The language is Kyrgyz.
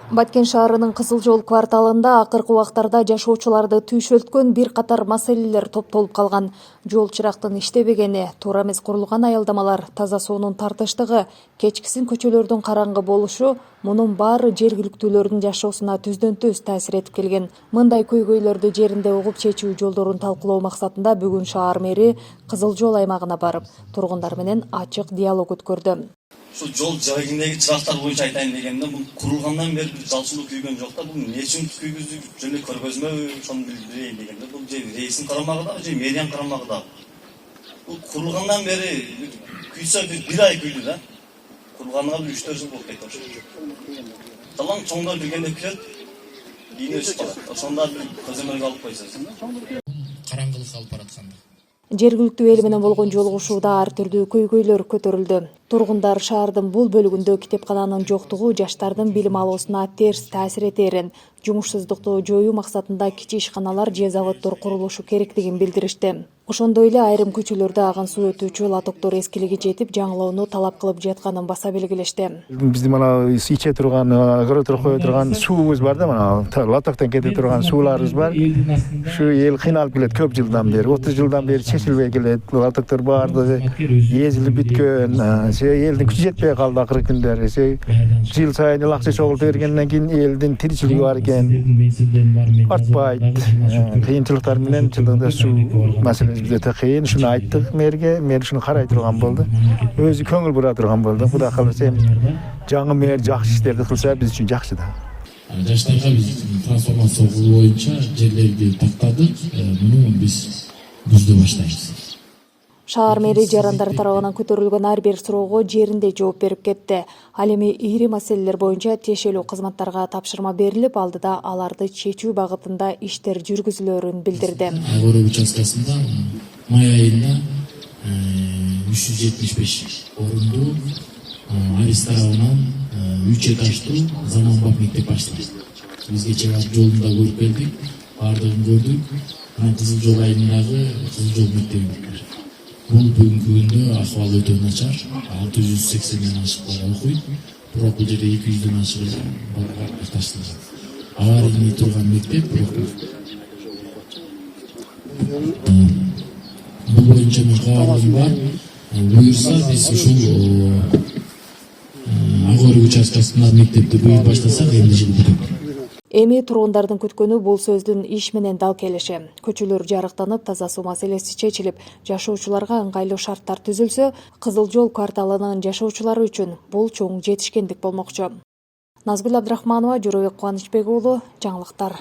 Баткен шаарынын Кызыл Жол кварталында акыркы убактарда жашоочуларды түйшөлткөн бир катар маселелер топтолуп калган. Жол чырактын иштебегени, туура эмес курулган аялдамалар, таза суунун тартыштыгы, кечкисин көчөлөрдүн караңгы болушу мунун баары жергиликтүүлөрдүн жашоосуна түздөн-түз таасир этип келген. Мындай көйгөйлөрдү жеринде угуп чечүү жолдорун талкуулоо максатында бүгүн шаар мэри Кызыл Жол аймагына барып, тургундар менен ачык диалог өткөрдү. Şu жол жабегиндеги чырактар боюнча айтайын дегенде, бул курулгандан бери бир жалчылык күйгөн жок да, бул эмне үчүн күйгүздүк жөнүндө көргөзмөбү, ошону билдирейин дегенде, бул же рейстин карамагында, же мэриянын карамагында. Бул курулгандан бери күйсө бир ай күйдү да. Курулганга 3-4 жыл болуп кетти. Жалаң чоңдор келгенде кирет, кийин өсүп калат. Ошондо бир көзөмөлгө алып койсоз. Караңгылык алып баратканда. Жергиликтүү эл менен болгон жолугушууда ар түрдүү көйгөйлөр көтөрүлдү. Тургундар шаардын бул бөлүгүндө китепкананын жоктугу жаштардын билим алуусуна терс таасир этерин, жумушсуздукту жоюу максатында кичи ишканалар же заводдор курулушу керектигин билдиришти. Ошондой эле айрым көчөлөрдө аган суу өтүүчү лотоктор эскилиги жетип, жаңылоону талап кылып жатканын баса белгилешти. Биздин мына иче турган, көрө кое турган суубуз бар да, мына лотоктон кете турган сууларыбыз бар. Ушу эл кыйналып келет көп жылдан бери, 30 жылдан бери чечилбей келет. Лотоктор баардыгы эзилип бүткөн. Элдин күчү жетпей калды акыркы күндөрү. Жыл сайын акча чогултуп бергенден кийин элдин тиричилиги бар экен. Артпайт. Кыйынчылыктар менен жылда суу маселеси өтө кыйын. Шуну айттык мэрге, мэр шуну карай турган болду. Өзү көңүл бура турган болду. Кудай кааласа жаңы мэр жакшы иштерди кылса биз үчүн жакшы да. Жаштарга биз трансформация кылуу боюнча жерлерди тактадык. Муну биз күздө баштайбыз. Шаар мэри жарандар тарабынан көтөрүлгөн ар бир суроого жеринде жооп берип кетти. Ал эми ийри маселелер боюнча тиешелүү кызматтарга тапшырма берилип, алдыда аларды чечүү багытында иштер жүргүзүлөрүн билдирди. Агору участкасында май айында 375 орунду Арис тарабынан 3 этаждуу заманбап мектеп ачтык. Бизге чыгып жолунда көрүп келдик, бардыгын көрдүк. Кызыл Жол айылындагы Кызыл Жол мектеби. Бул бүгүнкү күндө акыбалы өтө начар. 680ден ашык бала окуйт. Бирок бул жерде 200ден ашык бала ташталган. Аварийный турган мектеп, бирок бул боюнча мен кабарым бар. Буюрса биз ушул Агору участкасында мектепти быйыл баштасак, эмне жыл бүтөт. Эми тургундардын күткөнү бул сөздүн иш менен дал келиши. Көчөлөр жарыктанып, таза суу маселеси чечилип, жашоочуларга ыңгайлуу шарттар түзүлсө, Кызыл Жол кварталынын жашоочулары үчүн бул чоң жетишкендик болмокчу. Назгүл Абдрахманова, Жоробек Кубанычбек уулу, жаңылыктар.